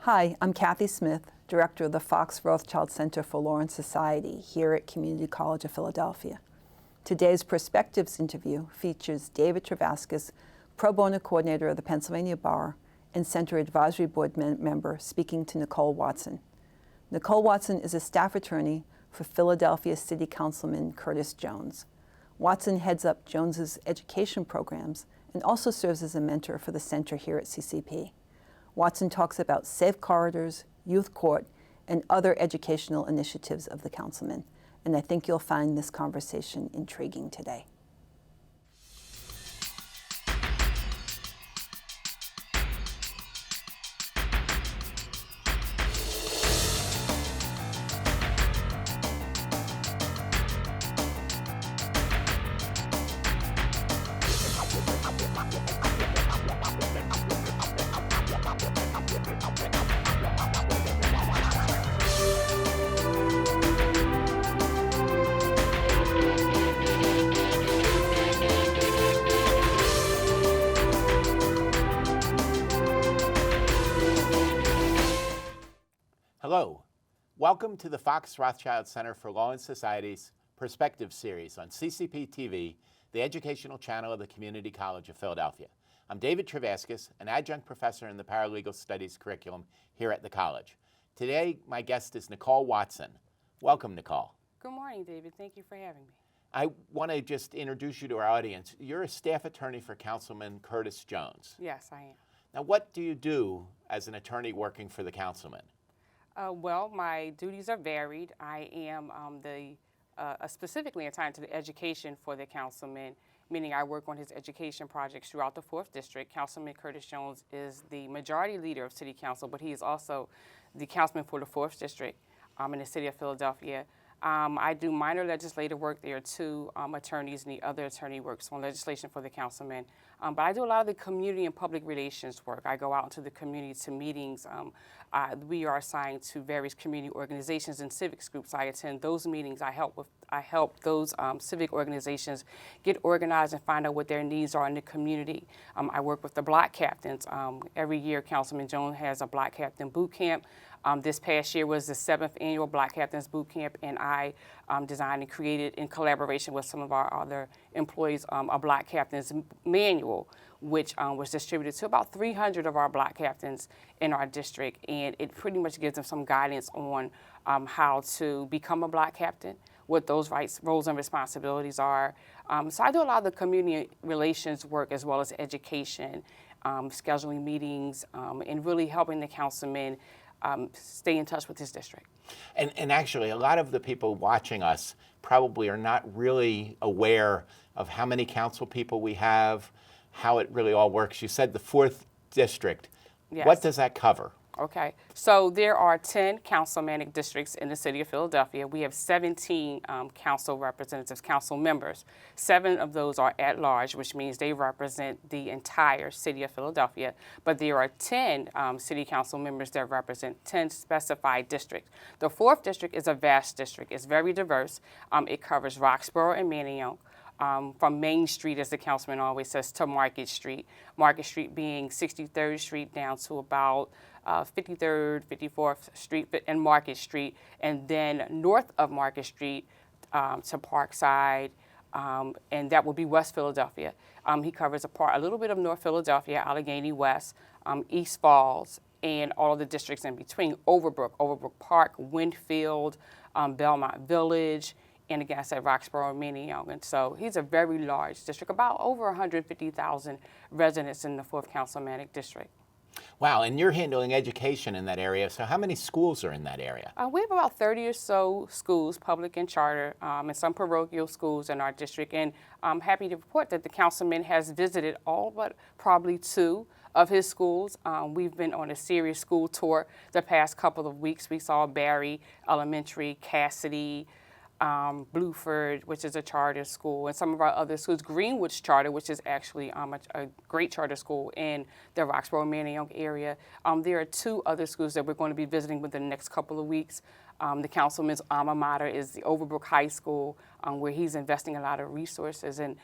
Hi, I'm Kathy Smith, Director of the Fox Rothschild Center for Law and Society here at Community College of Philadelphia. Today's Perspectives interview features David Travaskis, Pro Bono Coordinator of the Pennsylvania Bar and Center Advisory Board member, speaking to Nycole Watson. Nycole Watson is a staff attorney for Philadelphia City Councilman Curtis Jones. Watson heads up Jones's education programs and also serves as a mentor for the center here at CCP. Watson talks about safe corridors, youth court, and other educational initiatives of the councilman, and I think you'll find this conversation intriguing today. Hello, welcome to the Fox Rothschild Center for Law and Society's Perspective series on CCP TV, the educational channel of the Community College of Philadelphia. I'm David Travaskis, an adjunct professor in the Paralegal Studies curriculum here at the college. Today, my guest is Nycole Watson. Welcome, Nycole. Good morning, David. Thank you for having me. I want to just introduce you to our audience. You're a staff attorney for Councilman Curtis Jones. Yes, I am. Now, what do you do as an attorney working for the councilman? Well, my duties are varied. I am specifically assigned to the education for the councilman, meaning I work on his education projects throughout the 4th District. Councilman Curtis Jones is the majority leader of City Council, but he is also the councilman for the 4th District in the city of Philadelphia. I do minor legislative work. There are 2 attorneys, and the other attorney works on legislation for the councilman. But I do a lot of the community and public relations work. I go out into the community to meetings. We are assigned to various community organizations and civics groups. I attend those meetings. I help those civic organizations get organized and find out what their needs are in the community. I work with the block captains. Every year, Councilman Jones has a block captain boot camp. This past year was the 7th annual Black Captains Boot Camp, and I designed and created, in collaboration with some of our other employees, a Black Captains Manual, which was distributed to about 300 of our Black Captains in our district, and it pretty much gives them some guidance on how to become a Black Captain, what those rights, roles, and responsibilities are. So I do a lot of the community relations work as well as education, scheduling meetings, and really helping the councilman stay in touch with his district. And actually, a lot of the people watching us probably are not really aware of how many council people we have, how it really all works. You said the 4th District. Yes. What does that cover? Okay, so there are 10 councilmanic districts in the city of Philadelphia. We have 17 council representatives, council members. 7 of those are at large, which means they represent the entire city of Philadelphia. But there are 10 city council members that represent 10 specified districts. The 4th District is a vast district. It's very diverse. It covers Roxborough and Manayunk. From Main Street, as the councilman always says, to Market Street. Market Street being 63rd Street down to about 53rd, 54th Street and Market Street, and then north of Market Street to Parkside, and that will be West Philadelphia. He covers a little bit of North Philadelphia, Allegheny West, East Falls, and all of the districts in between, Overbrook Park, Winfield, Belmont Village, and again, I said Roxborough, Manayunk. And so he's a very large district, about over 150,000 residents in the 4th Councilmanic District. Wow, and you're handling education in that area, so how many schools are in that area? We have about 30 or so schools, public and charter, and some parochial schools in our district. And I'm happy to report that the councilman has visited all but probably 2 of his schools. We've been on a serious school tour the past couple of weeks. We saw Barry Elementary, Cassidy, Blueford, which is a charter school, and some of our other schools, Greenwood's Charter, which is actually a great charter school in the Roxborough, Manayunk area. There are 2 other schools that we're going to be visiting within the next couple of weeks. The councilman's alma mater is the Overbrook High School, where he's investing a lot of resources and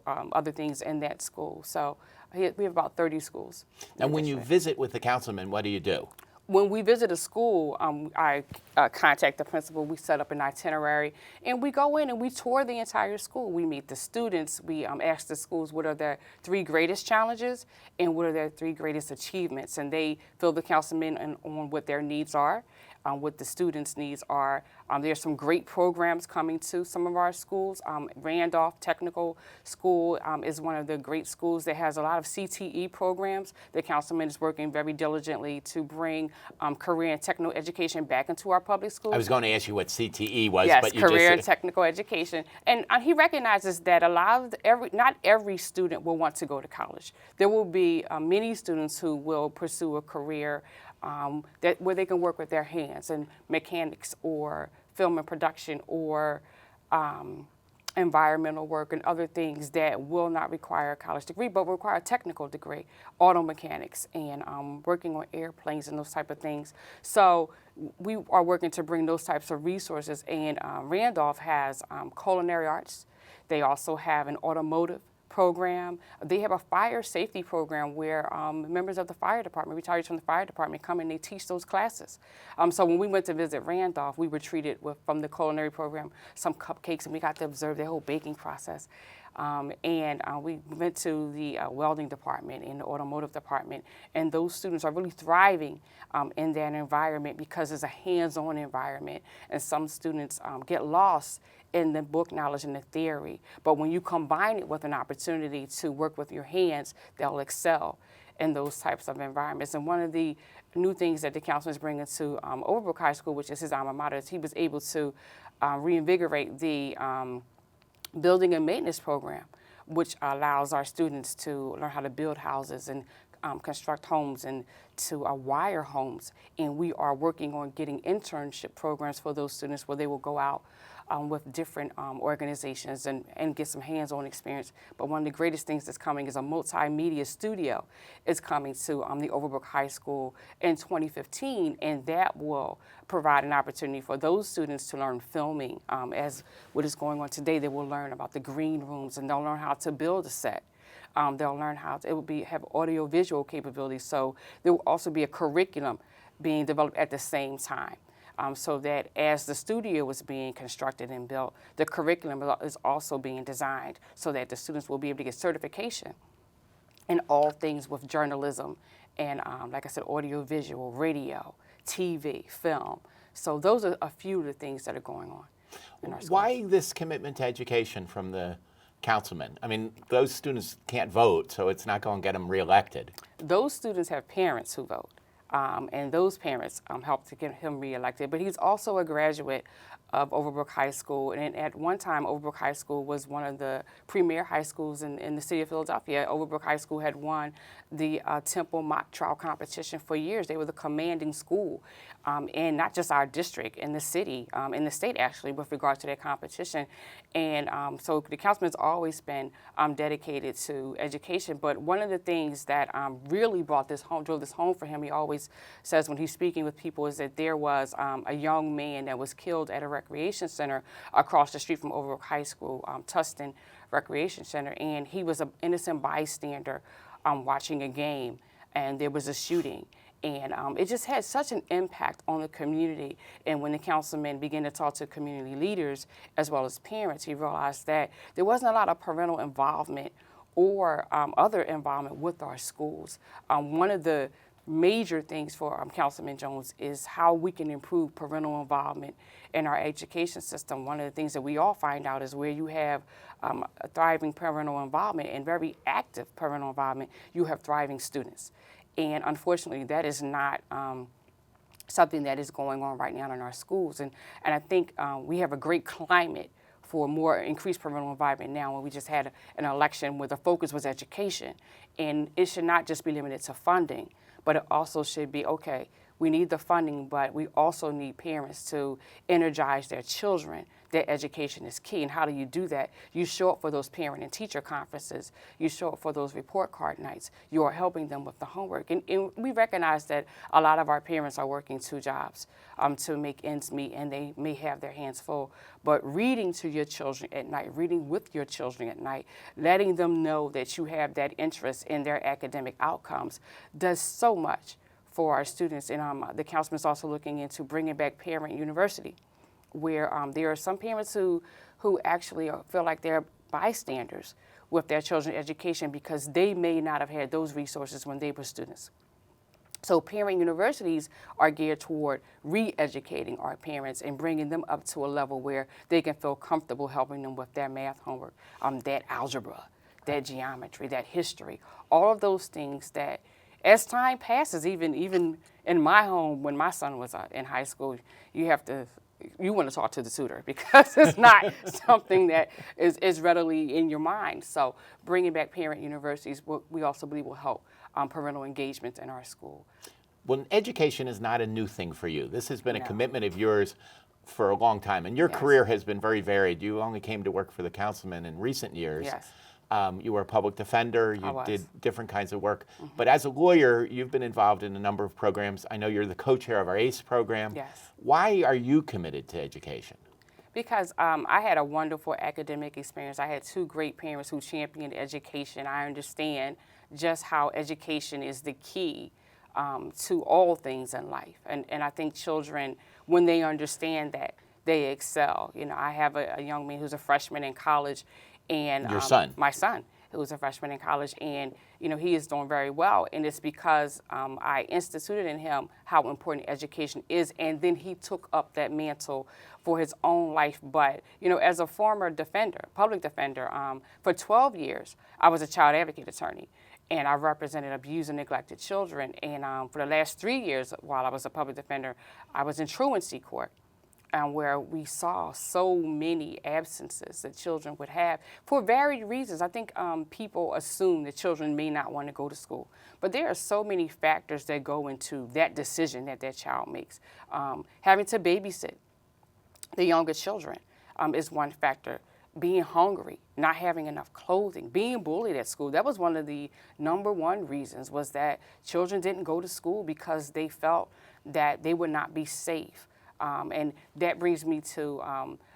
other things in that school. So We have about 30 schools. And when you visit with the councilman, what do you do? When we visit a school, I contact the principal, we set up an itinerary, and we go in and we tour the entire school. We meet the students, we ask the schools what are their 3 greatest challenges and what are their 3 greatest achievements, and they fill the councilman on what their needs are, what the students' needs are. There's some great programs coming to some of our schools. Randolph Technical School is one of the great schools that has a lot of CTE programs. The councilman is working very diligently to bring career and technical education back into our public schools. I was going to ask you what CTE was, yes, but you career just and technical education. And he recognizes that not every student will want to go to college. There will be many students who will pursue a career where they can work with their hands in mechanics or film and production or environmental work and other things that will not require a college degree but require a technical degree, auto mechanics and working on airplanes and those type of things. So we are working to bring those types of resources, and Randolph has culinary arts. They also have an automotive program. They have a fire safety program where members of the fire department, retirees from the fire department, come and they teach those classes. So when we went to visit Randolph, we were treated with, from the culinary program, some cupcakes, and we got to observe their whole baking process. We went to the welding department and the automotive department, and those students are really thriving in that environment because it's a hands-on environment, and some students get lost in the book knowledge and the theory. But when you combine it with an opportunity to work with your hands, they'll excel in those types of environments. And one of the new things that the councilman is bringing to Overbrook High School, which is his alma mater, is he was able to reinvigorate the building and maintenance program, which allows our students to learn how to build houses and construct homes and to wire homes. And we are working on getting internship programs for those students where they will go out with different organizations and get some hands-on experience. But one of the greatest things that's coming is a multimedia studio is coming to the Overbrook High School in 2015, and that will provide an opportunity for those students to learn filming. As what is going on today, they will learn about the green rooms, and they'll learn how to build a set. They'll learn how to, it will have audio-visual capabilities, so there will also be a curriculum being developed at the same time. So that as the studio is being constructed and built, the curriculum is also being designed so that the students will be able to get certification in all things with journalism and, like I said, audio-visual, radio, TV, film. So those are a few of the things that are going on in our schools. Why this commitment to education from the councilman? I mean, those students can't vote, so it's not going to get them reelected. Those students have parents who vote. And those parents helped to get him reelected. But he's also a graduate of Overbrook High School, and at one time Overbrook High School was one of the premier high schools in the city of Philadelphia. Overbrook High School had won the Temple mock trial competition for years. They were the commanding school in not just our district, in the city, in the state actually, with regard to their competition. And so the councilman's always been dedicated to education. But one of the things that really drove this home for him, he always says when he's speaking with people, is that there was a young man that was killed at a recreation center across the street from Overbrook High School, Tustin Recreation Center, and he was an innocent bystander watching a game, and there was a shooting. And it just had such an impact on the community. And when the councilman began to talk to community leaders as well as parents, he realized that there wasn't a lot of parental involvement or other involvement with our schools. One of the major things for Councilman Jones is how we can improve parental involvement in our education system. One of the things that we all find out is where you have a thriving parental involvement and very active parental involvement, you have thriving students. And unfortunately, that is not something that is going on right now in our schools. And I think we have a great climate for more increased parental involvement now, when we just had an election where the focus was education. And it should not just be limited to funding, but it also should be, okay, We need the funding, but we also need parents to energize their children. Their education is key. And how do you do that? You show up for those parent and teacher conferences. You show up for those report card nights. You are helping them with the homework. And we recognize that a lot of our parents are working 2 jobs to make ends meet, and they may have their hands full. But reading to your children at night, reading with your children at night, letting them know that you have that interest in their academic outcomes does so much for our students. And the councilman is also looking into bringing back Parent University, where there are some parents who actually feel like they're bystanders with their children's education because they may not have had those resources when they were students. So parent universities are geared toward re-educating our parents and bringing them up to a level where they can feel comfortable helping them with their math homework, that algebra, that geometry, that history, all of those things that as time passes, even in my home when my son was in high school, you want to talk to the tutor because it's not something that is readily in your mind. So bringing back parent universities, we also believe will help parental engagement in our school. Well, education is not a new thing for you. This has been a commitment of yours for a long time, and your career has been very varied. You only came to work for the councilman in recent years. Yes. You were a public defender. You did different kinds of work. But as a lawyer, you've been involved in a number of programs. I know you're the co-chair of our ACE program. Yes. Why are you committed to education? Because I had a wonderful academic experience. I had 2 great parents who championed education. I understand just how education is the key to all things in life. And I think children, when they understand that, they excel. You know, I have a young man who's a freshman in college, and Your son? My son, who's a freshman in college, and you know he is doing very well. And it's because I instituted in him how important education is, and then he took up that mantle for his own life. But you know, as a former defender, public defender, for 12 years, I was a child advocate attorney. And I represented abused and neglected children. And for the last 3 years, while I was a public defender, I was in truancy court, where we saw so many absences that children would have for varied reasons. I think people assume that children may not want to go to school, but there are so many factors that go into that decision that that child makes. Having to babysit the younger children is one factor. Being hungry, not having enough clothing, being bullied at school. That was one of the #1 reasons, was that children didn't go to school because they felt that they would not be safe. And that brings me to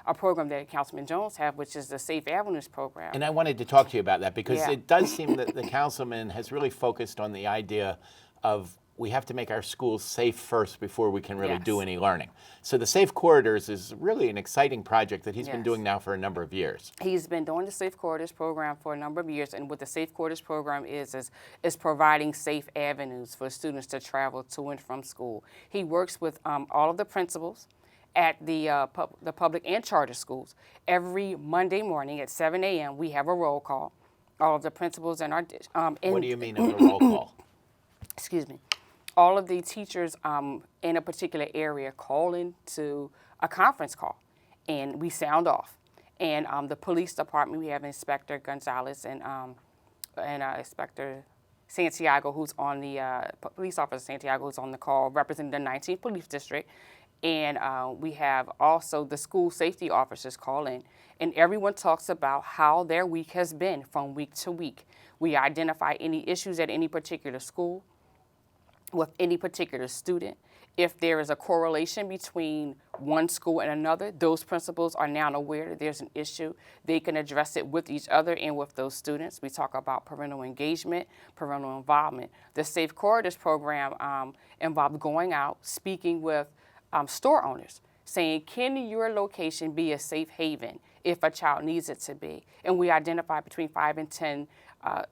a program that Councilman Jones has, which is the Safe Avenues program. And I wanted to talk to you about that because it does seem that the councilman has really focused on the idea of we have to make our schools safe first before we can really do any learning. So the Safe Corridors is really an exciting project that he's been doing now for a number of years. He's been doing the Safe Corridors program for a number of years, and what the Safe Corridors program is providing safe avenues for students to travel to and from school. He works with all of the principals at the public and charter schools. Every Monday morning at 7 a.m. we have a roll call. All of the principals in our what do you mean a roll call? Excuse me. All of the teachers in a particular area call into a conference call, and we sound off. And the police department, we have Inspector Gonzalez and Inspector Santiago, who's on the police officer Santiago, who's on the call, representing the 19th Police District. And we have also the school safety officers call in, and everyone talks about how their week has been from week to week. We identify any issues at any particular school with any particular student. If there is a correlation between one school and another, those principals are now aware that there's an issue. They can address it with each other and with those students. We talk about parental engagement, parental involvement. The Safe Corridors program involved going out, speaking with store owners, saying, can your location be a safe haven if a child needs it to be? And we identified between 5 and 10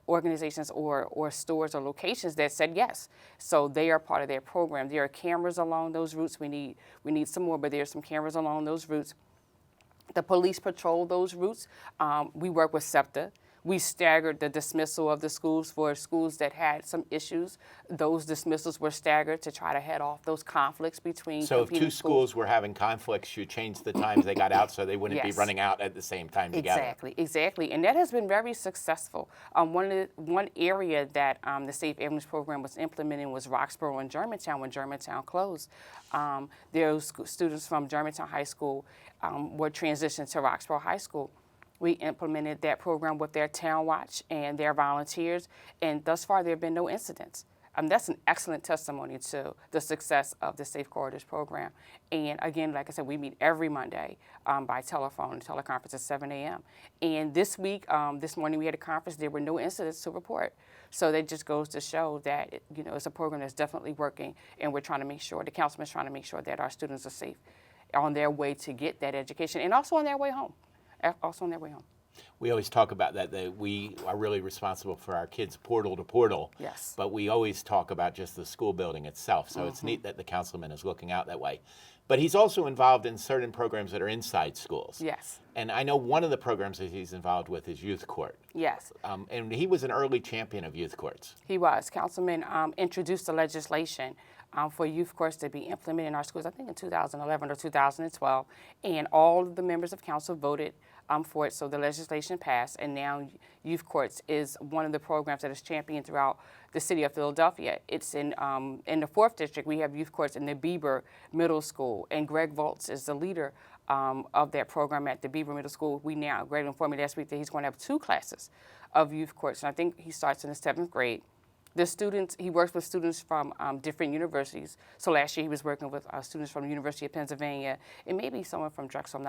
organizations or stores or locations that said yes. So they are part of their program. There are cameras along those routes. We need some more, but there are some cameras along those routes. The police patrol those routes. We work with SEPTA. We staggered the dismissal of the schools for schools that had some issues. Those dismissals were staggered to try to head off those conflicts between So if competing two schools were having conflicts, you changed the times they got out so they wouldn't be Yes. running out at the same time together. Exactly, exactly, and that has been very successful. One area that the Safe Avenues program was implementing was Roxborough and Germantown. When Germantown closed, those students from Germantown High School were transitioned to Roxborough High School. We implemented that program with their Town Watch and their volunteers, and thus far there have been no incidents. That's an excellent testimony to the success of the Safe Corridors program. And again, like I said, we meet every Monday by telephone, teleconference at 7 a.m. And this week, this morning we had a conference, there were no incidents to report. So that just goes to show that, it's a program that's definitely working, and we're trying to make sure, the councilman's trying to make sure that our students are safe on their way to get that education and also on their way home. We always talk about that we are really responsible for our kids portal to portal. Yes. But we always talk about just the school building itself. So it's neat that the councilman is looking out that way. But he's also involved in certain programs that are inside schools. Yes. And I know one of the programs that he's involved with is Youth Court. Yes. And he was an early champion of youth courts. He was. Councilman introduced the legislation for youth courts to be implemented in our schools, I think in 2011 or 2012, and all of the members of council voted for it, so the legislation passed, and now youth courts is one of the programs that is championed throughout the city of Philadelphia. It's in the 4th District, we have youth courts in the Bieber Middle School, and Greg Volz is the leader of that program at the Bieber Middle School. Greg informed me last week that he's going to have 2 classes of youth courts, and I think he starts in the 7th grade. The students, he works with students from different universities. So last year he was working with students from the University of Pennsylvania and maybe someone from Drexel,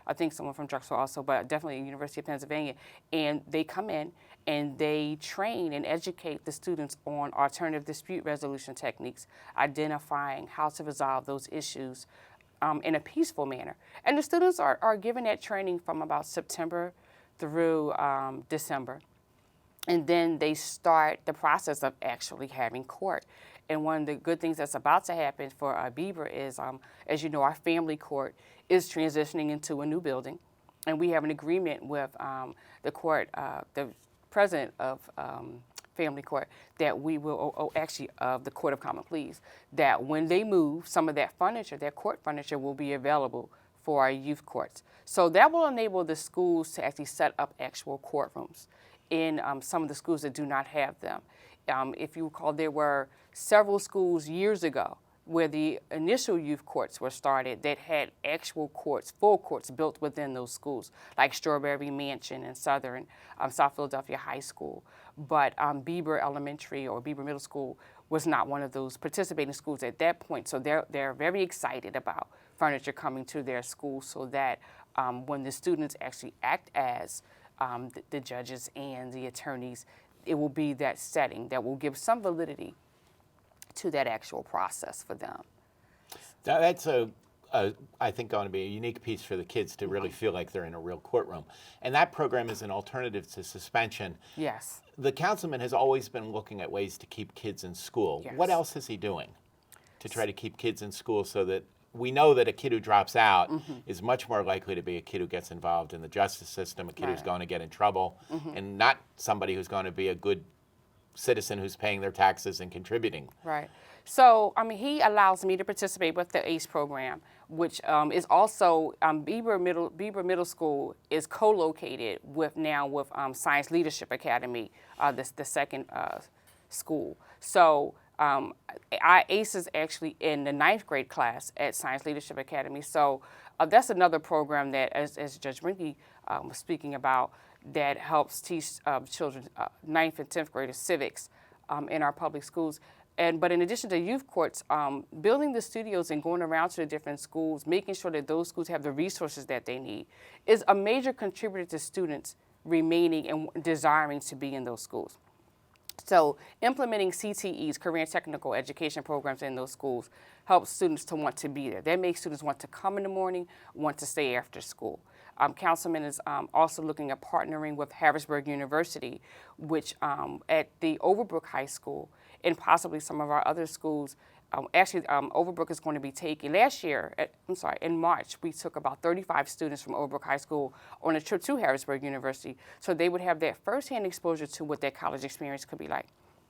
I think someone from Drexel also, but definitely University of Pennsylvania. And they come in and they train and educate the students on alternative dispute resolution techniques, identifying how to resolve those issues in a peaceful manner. And the students are given that training from about September through December. And then they start the process of actually having court. And one of the good things that's about to happen for Bieber is, as you know, our family court is transitioning into a new building. And we have an agreement with the court, the president of family court, that we will, of the Court of Common Pleas, that when they move, some of that furniture, their court furniture, will be available for our youth courts. So that will enable the schools to actually set up actual courtrooms in some of the schools that do not have them. If you recall, there were several schools years ago where the initial youth courts were started that had actual courts, full courts built within those schools, like Strawberry Mansion and South Philadelphia High School. But Bieber Elementary or Bieber Middle School was not one of those participating schools at that point. So they're very excited about furniture coming to their school, so that when the students actually act as the judges and the attorneys, it will be that setting that will give some validity to that actual process for them. That's I think, going to be a unique piece for the kids to really feel like they're in a real courtroom. And that program is an alternative to suspension. Yes. The councilman has always been looking at ways to keep kids in school. Yes. What else is he doing to try to keep kids in school, so that we know that a kid who drops out is much more likely to be a kid who gets involved in the justice system, a kid who's going to get in trouble, and not somebody who's going to be a good citizen who's paying their taxes and contributing. Right. So, he allows me to participate with the ACE program, which is also, Bieber Middle School is co-located with Science Leadership Academy, the second school. So, ACE is actually in the 9th grade class at Science Leadership Academy. So that's another program that, as Judge Brinke was speaking about, that helps teach children 9th and 10th graders civics in our public schools. But in addition to youth courts, building the studios and going around to the different schools, making sure that those schools have the resources that they need, is a major contributor to students remaining and desiring to be in those schools. So implementing CTEs, career and technical education programs in those schools, helps students to want to be there. That makes students want to come in the morning, want to stay after school. Councilman is also looking at partnering with Harrisburg University, which at the Overbrook High School and possibly some of our other schools, Overbrook is going to be taking, in March, we took about 35 students from Overbrook High School on a trip to Harrisburg University. So they would have that firsthand exposure to what their college experience could be like.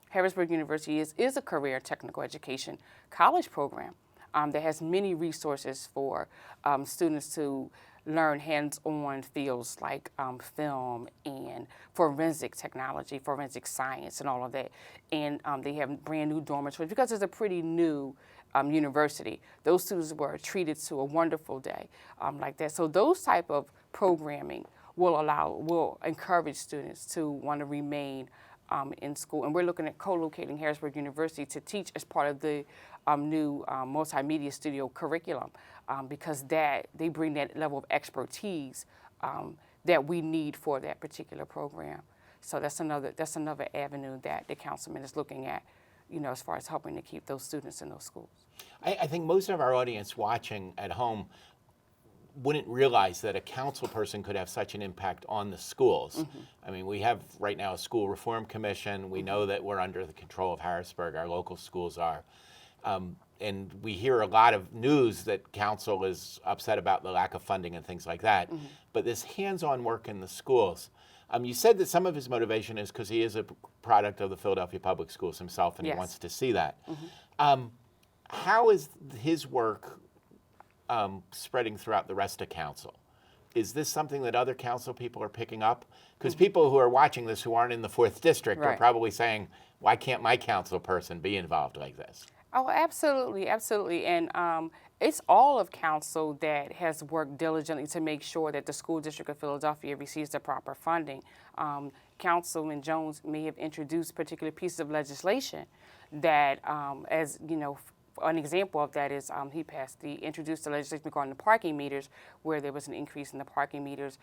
Harrisburg University is a career technical education college program that has many resources for students to learn hands-on fields like film and forensic technology, forensic science, and all of that. And they have brand new dormitories because it's a pretty new university. Those students were treated to a wonderful day like that. So those type of programming will encourage students to want to remain in school. And we're looking at co-locating Harrisburg University to teach as part of the new multimedia studio curriculum because they bring that level of expertise that we need for that particular program. So that's another avenue that the councilman is looking at, as far as helping to keep those students in those schools. I think most of our audience watching at home wouldn't realize that a council person could have such an impact on the schools. Mm-hmm. I mean, we have right now a school reform commission. We know that we're under the control of Harrisburg, our local schools are. And we hear a lot of news that council is upset about the lack of funding and things like that. Mm-hmm. But this hands-on work in the schools, you said that some of his motivation is because he is a product of the Philadelphia Public Schools himself and yes. he wants to see that. Mm-hmm. How is his work spreading throughout the rest of council? Is this something that other council people are picking up? Because mm-hmm. people who are watching this who aren't in the 4th District right. are probably saying, why can't my council person be involved like this? Oh, absolutely, absolutely. And it's all of council that has worked diligently to make sure that the school district of Philadelphia receives the proper funding. Councilman Jones may have introduced particular pieces of legislation that, as you know, an example of that is he introduced the legislation regarding the parking meters, where there was an increase in the parking meters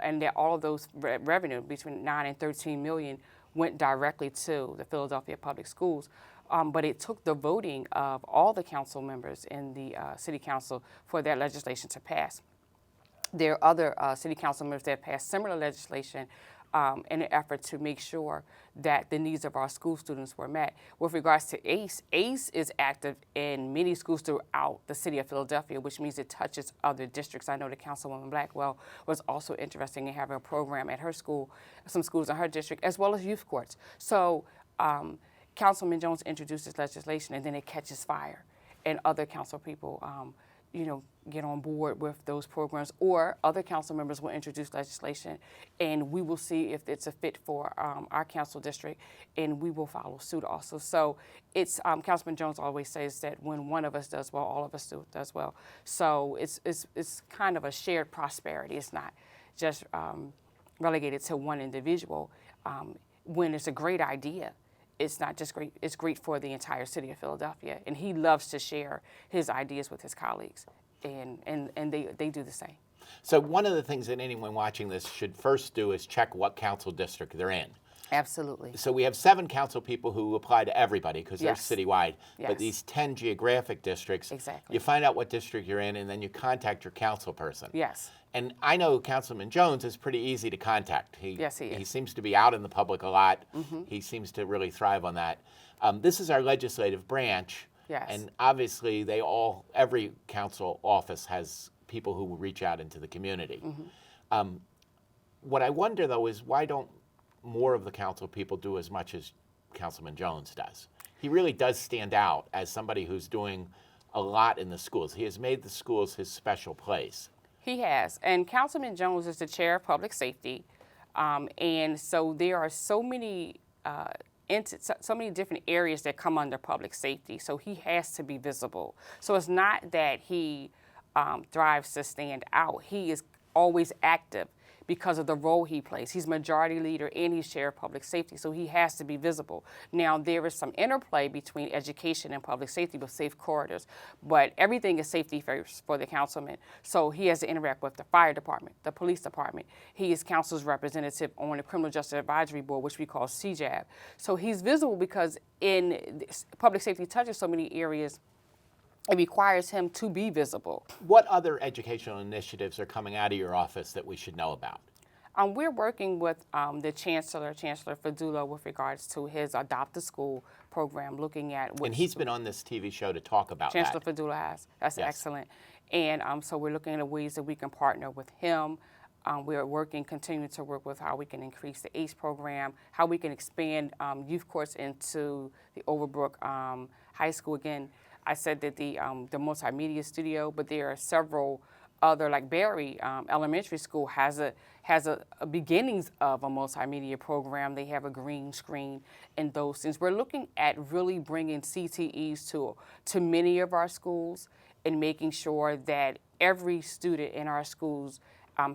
and that all of those revenue between 9 and 13 million went directly to the Philadelphia Public Schools. But it took the voting of all the council members in the city council for that legislation to pass. There are other city council members that passed similar legislation in an effort to make sure that the needs of our school students were met. With regards to ACE, ACE is active in many schools throughout the city of Philadelphia, which means it touches other districts. I know that Councilwoman Blackwell was also interested in having a program at her school, some schools in her district, as well as youth courts. So Councilman Jones introduced this legislation, and then it catches fire, and other council people, get on board with those programs, or other council members will introduce legislation, and we will see if it's a fit for our council district, and we will follow suit also. So it's Councilman Jones always says that when one of us does well, all of us does well. So it's kind of a shared prosperity. It's not just relegated to one individual. When it's a great idea, it's not just great, it's great for the entire city of Philadelphia. And he loves to share his ideas with his colleagues, and they do the same. So one of the things that anyone watching this should first do is check what council district they're in. Absolutely. So we have 7 council people who apply to everybody because yes. they're citywide. Yes. But these 10 geographic districts, exactly. you find out what district you're in, and then you contact your council person. Yes. And I know Councilman Jones is pretty easy to contact. Yes, he is. He seems to be out in the public a lot. Mm-hmm. He seems to really thrive on that. This is our legislative branch. Yes. And obviously every council office has people who reach out into the community. Mm-hmm. What I wonder, though, is why don't more of the council people do as much as Councilman Jones does? He really does stand out as somebody who's doing a lot in the schools. He has made the schools his special place. He has. And Councilman Jones is the chair of public safety. And so there are so many different areas that come under public safety. So he has to be visible. So it's not that he thrives to stand out. He is always active because of the role he plays. He's majority leader and he's chair of public safety, so he has to be visible. Now, there is some interplay between education and public safety with safe corridors, but everything is safety first for the councilman. So he has to interact with the fire department, the police department. He is council's representative on the Criminal Justice Advisory Board, which we call CJAB. So he's visible because public safety touches so many areas. It requires him to be visible. What other educational initiatives are coming out of your office that we should know about? We're working with the Chancellor Fadula, with regards to his Adopt a School program, looking at what. And he's been on this TV show to talk about Chancellor that. Fadula has. That's Yes. excellent. And so we're looking at ways that we can partner with him. We're continuing to work with how we can increase the ACE program, how we can expand youth courts into the Overbrook High School. Again, I said that the multimedia studio, but there are several other, like Berry Elementary School has a beginnings of a multimedia program. They have a green screen and those things. We're looking at really bringing CTEs to many of our schools and making sure that every student in our schools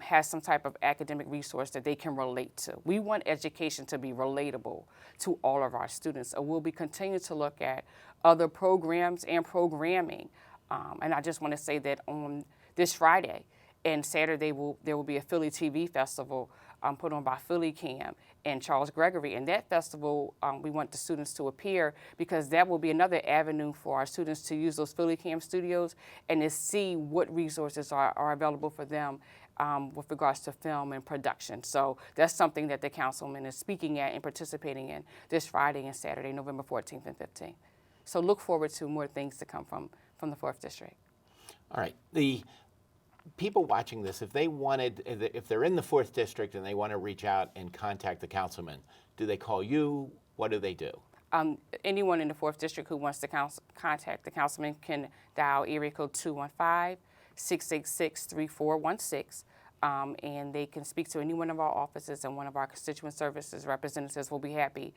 has some type of academic resource that they can relate to. We want education to be relatable to all of our students. So we'll be continuing to look at other programs and programming. And I just want to say that on this Friday and Saturday, there will be a Philly TV festival put on by Philly Cam and Charles Gregory. And that festival, we want the students to appear, because that will be another avenue for our students to use those Philly Cam studios and to see what resources are available for them with regards to film and production. So that's something that the councilman is speaking at and participating in this Friday and Saturday, November 14th and 15th. So look forward to more things to come from the 4th District. All right. The people watching this, if they're in the 4th District and they want to reach out and contact the councilman, do they call you? What do they do? Anyone in the 4th District who wants to contact the councilman can dial area code 215-686-3416. And they can speak to any one of our offices, and one of our constituent services representatives will be happy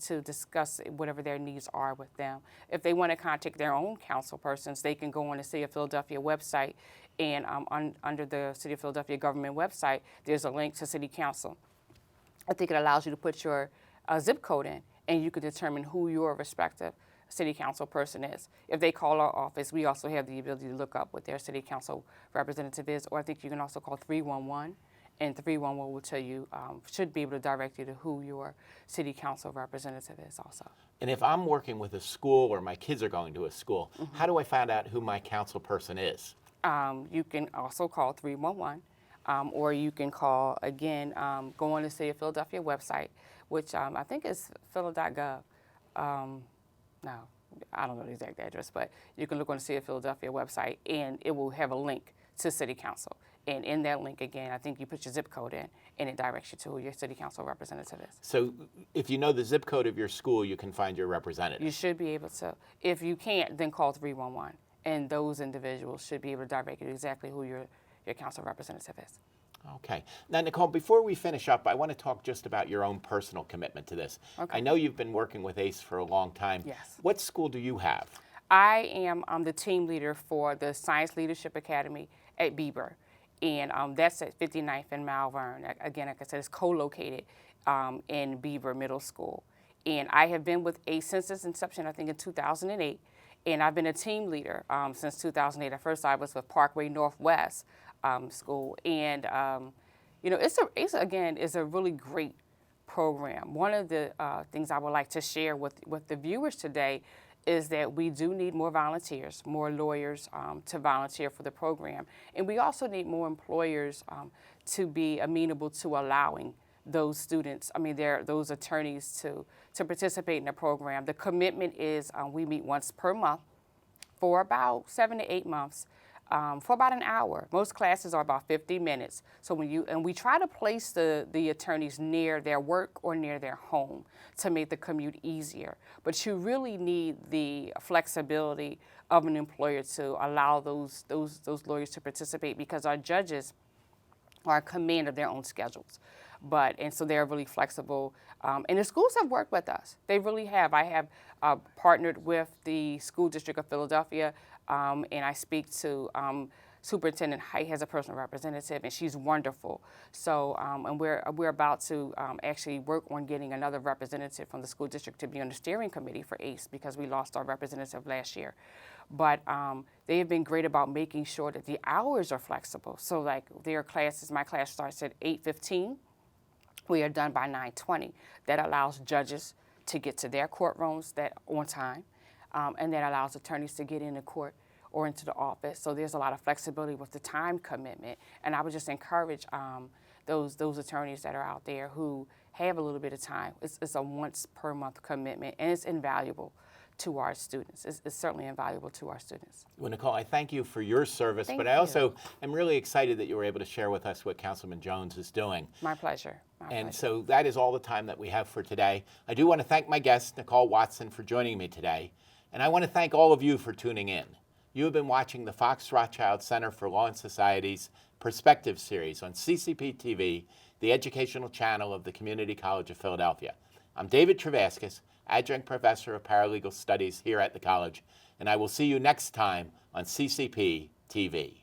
to discuss whatever their needs are with them. If they want to contact their own council persons, they can go on the City of Philadelphia website, and under the City of Philadelphia government website, there's a link to City Council. I think it allows you to put your zip code in, and you can determine who your respective city council person is. If they call our office, we also have the ability to look up what their city council representative is, or I think you can also call 311, and 311 will tell you, should be able to direct you to who your city council representative is also. And if I'm working with a school, or my kids are going to a school, how do I find out who my council person is? You can also call 311, or you can call, again, go on the City of Philadelphia website, which I think is phila.gov. No, I don't know the exact address, but you can look on the City of Philadelphia website, and it will have a link to City Council. And in that link, again, I think you put your zip code in, and it directs you to who your City Council representative is. So if you know the zip code of your school, you can find your representative. You should be able to. If you can't, then call 311, and those individuals should be able to direct you to exactly who your council representative is. Okay. Now, Nycole, before we finish up, I want to talk just about your own personal commitment to this. Okay. I know you've been working with ACE for a long time. Yes. What school do you have? I am the team leader for the Science Leadership Academy at Bieber, and that's at 59th and Malvern. Again, like I said, it's co-located in Bieber Middle School. And I have been with ACE since its inception, I think in 2008, and I've been a team leader since 2008. At first, I was with Parkway Northwest School, and you know, ACE again is a really great program. One of the things I would like to share with the viewers today is that we do need more volunteers, more lawyers to volunteer for the program, and we also need more employers to be amenable to allowing those students, those attorneys to participate in the program. The commitment is we meet once per month for about 7 to 8 months. For about an hour. Most classes are about 50 minutes. So we try to place the attorneys near their work or near their home to make the commute easier. But you really need the flexibility of an employer to allow those lawyers to participate, because our judges are in command of their own schedules. And so they're really flexible. And the schools have worked with us. They really have. I have partnered with the School District of Philadelphia, and I speak to Superintendent Height as a personal representative, and she's wonderful. So, and we're about to actually work on getting another representative from the school district to be on the steering committee for ACE, because we lost our representative last year. But they have been great about making sure that the hours are flexible. So like their classes, my class starts at 8:15. We are done by 9:20. That allows judges to get to their courtrooms on time, and that allows attorneys to get into court or into the office. So there's a lot of flexibility with the time commitment. And I would just encourage those attorneys that are out there who have a little bit of time. It's a once per month commitment, and it's invaluable to our students. It's certainly invaluable to our students. Well, Nycole, I thank you for your service, Thank but I you. also am really excited that you were able to share with us what Councilman Jones is doing. My pleasure. And so that is all the time that we have for today. I do want to thank my guest, Nycole Watson, for joining me today. And I want to thank all of you for tuning in. You have been watching the Fox Rothschild Center for Law and Society's Perspective series on CCP TV, the educational channel of the Community College of Philadelphia. I'm David Travaskis, Adjunct Professor of Paralegal Studies here at the college, and I will see you next time on CCP TV.